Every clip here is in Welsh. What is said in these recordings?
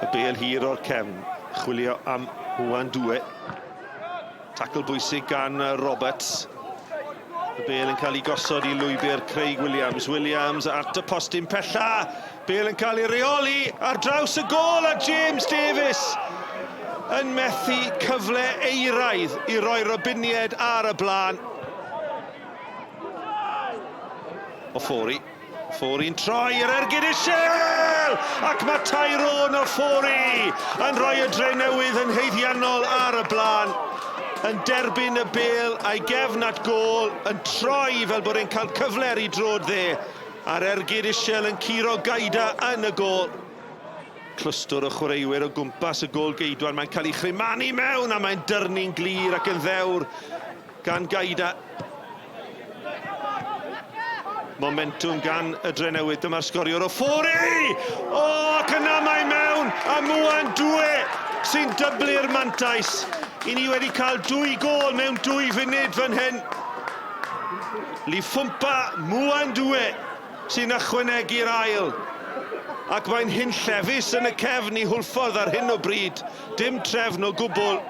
Y bêl hir o'r cefn, chwilio am Hwlffordd. Tacl bwysig gan Roberts. Y bêl yn cael ei gosod i lwybr Craig Williams. Williams at y postyn pella. Bêl yn cael ei reoli ar draws y gôl a James Davies yn methu cyfle euraidd i roi robinied ar y blaen. Hwlffordd troi i'r ergyd isel! Ac mae Tyrone Hwlffordd yn rhoi y Drenewydd yn heiddiannol ar y blaen. Yn derbyn y bêl a'i gefn at gôl, yn troi fel bod e'n cael cyfler i drod dde. A'r ergyd isel yn curo Gaida yn y gôl. Clwstwr o chwaraewyr o gwmpas y gôl geidwan. Mae'n cael ei chrymanu mewn a mae'n dyrnu'n glir ac yn ddewr gan Gaida. Momentum gan y Drenewydd, dyma'r sgoriwr o Hwlffordd! O, ac yna mae mewn, a Hwlffordd sy'n dyblu'r mantais. I ni wedi cael 2 gôl mewn 2 funud fan hyn. Hwlffordd sy'n ychwanegu'r ail. Ac mae'n hunllefus yn y cefn i Hwlffordd ar hyn o bryd. Dim trefn o gwbl.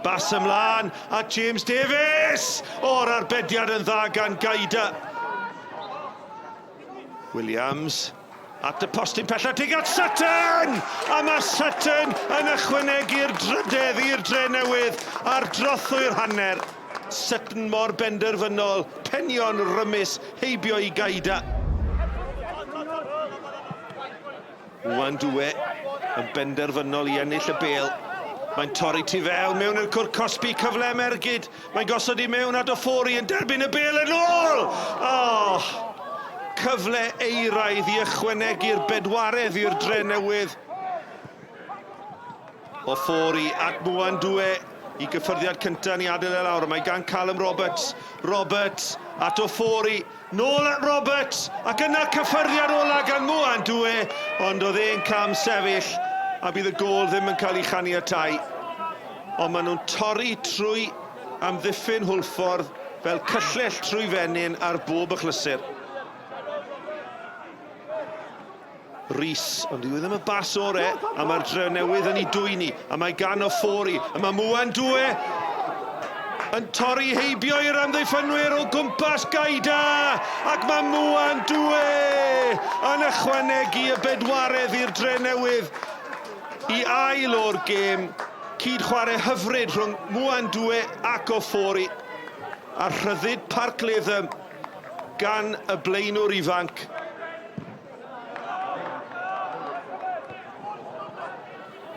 Bas ymlaen a James Davies! O'r arbediad yn dda gan Gaida. Williams at y postyn pella tuag at Sutton! A mae Sutton yn ychwanegu'r drydydd i'r Drenewydd ar drothwy'r hanner. Sutton mor benderfynol, penion rymus heibio i Gaida. Hwlffordd yn benderfynol i ennill y bêl. Mae'n torri tu fewn, mewn i'r cwrt cosbi, cyfle mergyd. Mae'n gosod i mewn at Hwlffordd yn derbyn y bêl yn ôl! Cyfle euraidd i ychwanegu'r bedwaredd i'r Drenewydd. Hwlffordd at Hwlffordd i gyffyrddiad cyntaf ni adael e lawr. Mae gan Callum Roberts. Roberts at Hwlffordd. Nôl at Roberts. Ac yna cyffyrddiad ola gan Hwlffordd. Ond oedd e'n cam sefyll. A bydd y gôl ddim yn cael ei chaniatáu. Ond maen nhw'n torri trwy amddiffyn Hwlffordd fel cyllell trwy fenyn ar bob achlysur. Rhys, ond dyw e ddim y bas ore, a mae'r Drenewydd yn ei dwyni, a mae gan Hwlffordd, a mae Hwlffordd yn torri heibio i'r amddiffynwyr o gwmpas Gaida, ac mae Hwlffordd yn ychwanegu y bedwaredd i'r Drenewydd i ail o'r gêm. Cyd chwarae hyfryd rhwng Hwlffordd ac Hwlffordd. A rhyddid Parc Lytham gan y blaenwr ifanc.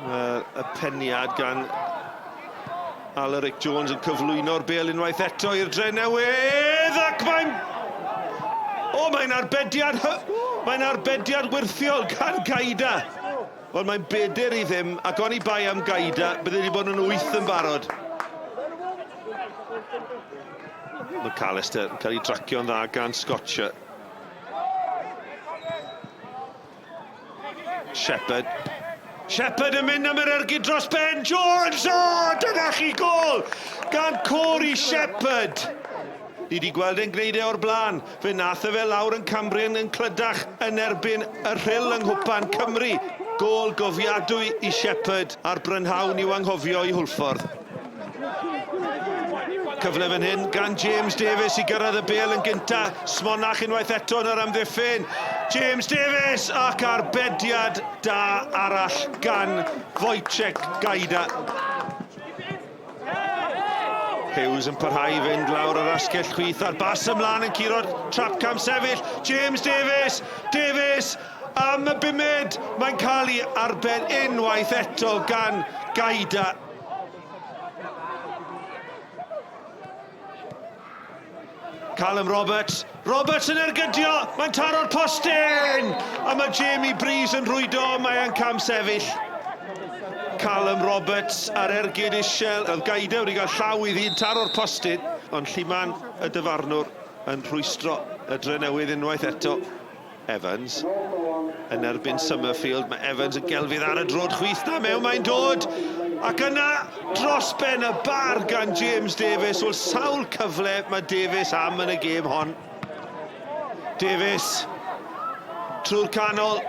Y peniad gan Alaric Jones yn cyflwyno'r bêl unwaith eto i'r Drenewydd, ac mae'n arbediad wirthiol gan Gaida. Wel, mae'n bedyr i ddim, ac oni bai am Gaida, bydde wedi bod yn 8 yn barod. McAllister yn cael ei dracio'n dda gan Scotcher. Shepherd yn mynd am yr ergyd dros ben. Jones! O, dyna chi gôl gan Corey Shepherd. Ni wedi gweld e'n gwneud o'r blaen. Fe nath e fe lawr yn Cambrian yn clydach yn erbyn y rhyl yng nghwpan Cymru. Gôl gofiadwy i Shepherd a'r brynhawn i'w anghofio i Hwlffordd. Cyfle fan hyn gan James Davies i gyrraedd y bêl yn gynta. Smonach unwaith eto yn yr amddiffyn. James Davies ac arbediad da arall gan Wojciech Gaida. Hughes yn parhau i fynd lawr yr asgell chwith a'r bas ymlaen yn curo trap cam sefyll. James Davies am y bumed. Mae'n cael ei arbed unwaith eto gan Gaida. Callum Roberts yn ergydio, mae'n taro'r postyn! A mae Jamie Breeze yn rwydo, mae'n cam sefyll. Callum Roberts ar ergyd isel, oedd Gaida wedi cael llaw i ddyn taro'r postyn, ond Lliman y dyfarnwr yn rhwystro y Drenewydd unwaith eto. Evans yn erbyn Summerfield, mae Evans yn gelfydd ar y drod chwith na mewn, mae'n dod. Ac yna dros ben y bar gan James Davies. Wel, sawl cyfle mae Davies am yn y gêm hon. Davies trwy'r canol.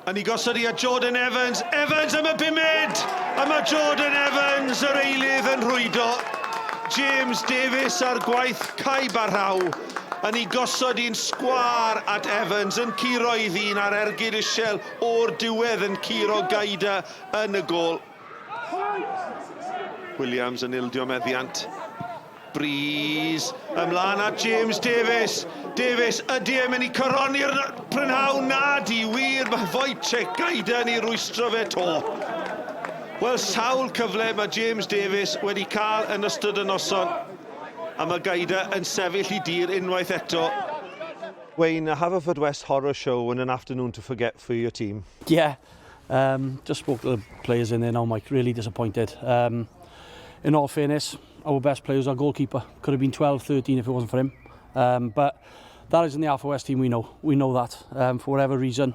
And he gosod i a Jordan Evans. Evans am y bumed! A mae Jordan Evans yr eilydd yn rhwydo. James Davies ar gwaith Cai Barhaw. Yn ei gosod i'n sgwar at Evans yn curoedd un ar ergyd isiel o'r diwedd yn curo Gaida yn y gol. Williams yn ildio meddiant. Breeze ymlaen at James Davies. Davies ydy yn mynd i coroni'r prynhawn. Na di wir, mae Wojciech Gaida yn ei rwystro fe to. Wel, sawl cyfle mae James Davies wedi cael yn ystod y noson. A mae Gaida yn sefyll i dir unwaith eto. Wayne, a Haverfordwest horror show and an afternoon to forget for your team. Yeah, just spoke to the players in there now, Mike. Really disappointed. In all fairness, our best player was our goalkeeper. Could have been 12, 13 if it wasn't for him. But that isn't the Haverfordwest team we know. We know that for whatever reason.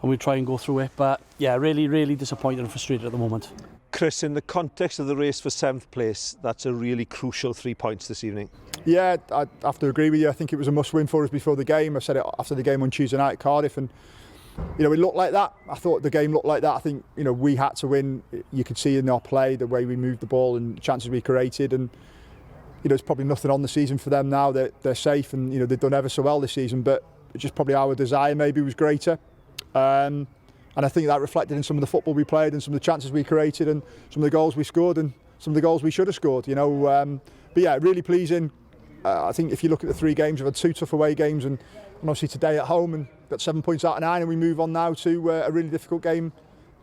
And we'll try and go through it. But yeah, really, really disappointed and frustrated at the moment. Chris, in the context of the race for 7th place, that's a really crucial 3 points this evening. Yeah, I have to agree with you. I think it was a must-win for us before the game. I said it after the game on Tuesday night at Cardiff, and it looked like that. I thought the game looked like that. I think we had to win. You could see in our play the way we moved the ball and the chances we created, and there's probably nothing on the season for them now. They're safe, and they've done ever so well this season. But just probably our desire maybe was greater. And I think that reflected in some of the football we played and some of the chances we created and some of the goals we scored and some of the goals we should have scored. But yeah, really pleasing. I think if you look at the 3 games, we've had 2 tough away games and obviously today at home and got 7 points out of 9, and we move on now to a really difficult game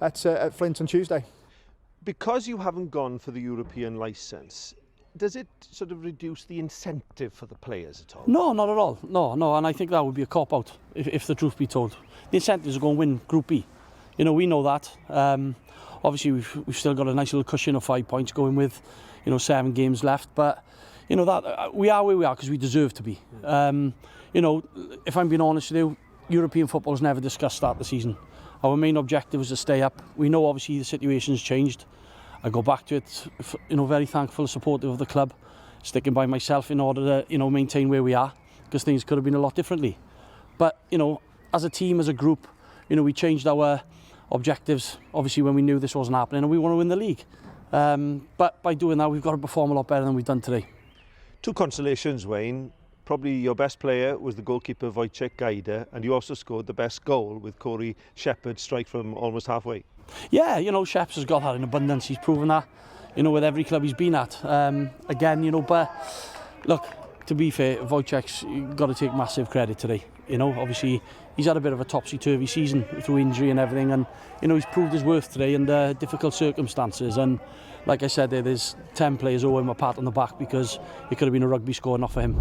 at Flint on Tuesday. Because you haven't gone for the European licence, does it sort of reduce the incentive for the players at all? No, not at all. No, and I think that would be a cop-out if the truth be told. The incentive is to go and win Group B. We know that. Obviously, we've still got a nice little cushion of 5 points going with, 7 games left. But, that we are where we are because we deserve to be. If I'm being honest with you, European football has never discussed that this season. Our main objective was to stay up. We know, obviously, the situation's changed. I go back to it, very thankful, supportive of the club, sticking by myself in order to, maintain where we are, because things could have been a lot differently. But, as a team, as a group, we changed our objectives, obviously, when we knew this wasn't happening, and we want to win the league. But by doing that, we've got to perform a lot better than we've done today. 2 consolations, Wayne. Probably your best player was the goalkeeper Wojciech Gaida, and you also scored the best goal with Corey Shepherd's strike from almost halfway. Yeah, Sheps has got that in abundance. He's proven that, with every club he's been at. Again, but look, to be fair, Wojciech's got to take massive credit today. Obviously, he's had a bit of a topsy-turvy season through injury and everything, and he's proved his worth today under difficult circumstances. And like I said, there's 10 players who owe him a pat on the back because it could have been a rugby score, not for him.